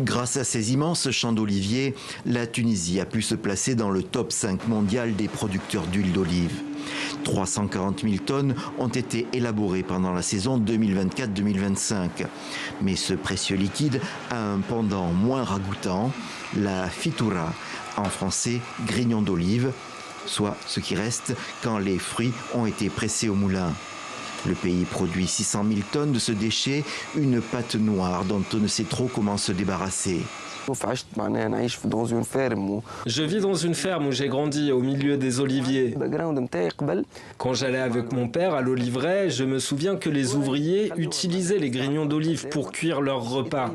Grâce à ces immenses champs d'oliviers, la Tunisie a pu se placer dans le top 5 mondial des producteurs d'huile d'olive. 340 000 tonnes ont été élaborées pendant la saison 2024-2025. Mais ce précieux liquide a un pendant moins ragoûtant, la fitoura, en français grignon d'olive, soit ce qui reste quand les fruits ont été pressés au moulin. Le pays produit 600 000 tonnes de ce déchet, une pâte noire dont on ne sait trop comment se débarrasser. Je vis dans une ferme où j'ai grandi, au milieu des oliviers. Quand j'allais avec mon père à l'oliveraie, je me souviens que les ouvriers utilisaient les grignons d'olive pour cuire leurs repas.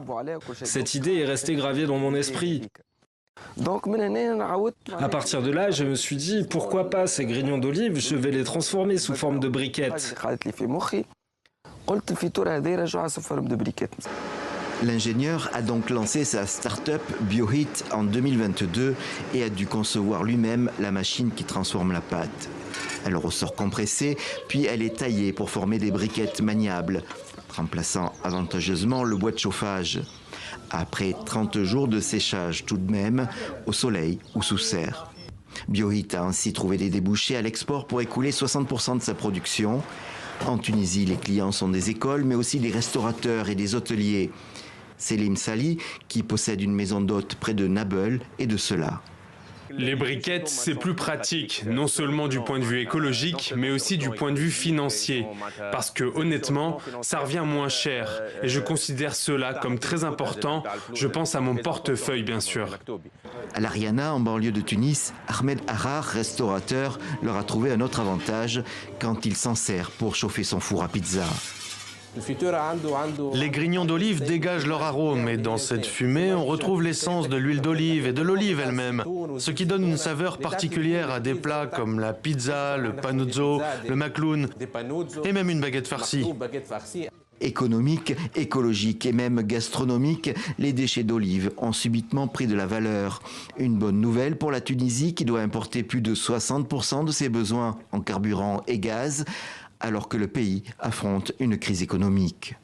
Cette idée est restée gravée dans mon esprit. À partir de là, je me suis dit, pourquoi pas ces grignons d'olive, je vais les transformer sous forme de briquettes. L'ingénieur a donc lancé sa start-up BioHeat en 2022 et a dû concevoir lui-même la machine qui transforme la pâte. Elle ressort compressée, puis elle est taillée pour former des briquettes maniables, remplaçant avantageusement le bois de chauffage. Après 30 jours de séchage tout de même, au soleil ou sous serre. BioHeat a ainsi trouvé des débouchés à l'export pour écouler 60% de sa production. En Tunisie, les clients sont des écoles, mais aussi des restaurateurs et des hôteliers. Selim Sali, qui possède une maison d'hôtes près de Nabeul, est de cela. Les briquettes, c'est plus pratique, non seulement du point de vue écologique, mais aussi du point de vue financier. Parce que, honnêtement, ça revient moins cher. Et je considère cela comme très important. Je pense à mon portefeuille, bien sûr. À l'Ariana, en banlieue de Tunis, Ahmed Harar, restaurateur, leur a trouvé un autre avantage quand il s'en sert pour chauffer son four à pizza. Les grignons d'olive dégagent leur arôme et dans cette fumée, on retrouve l'essence de l'huile d'olive et de l'olive elle-même, ce qui donne une saveur particulière à des plats comme la pizza, le panuzzo, le makloun et même une baguette farcie. Économique, écologique et même gastronomique, les déchets d'olive ont subitement pris de la valeur. Une bonne nouvelle pour la Tunisie qui doit importer plus de 60% de ses besoins en carburant et gaz, alors que le pays affronte une crise économique.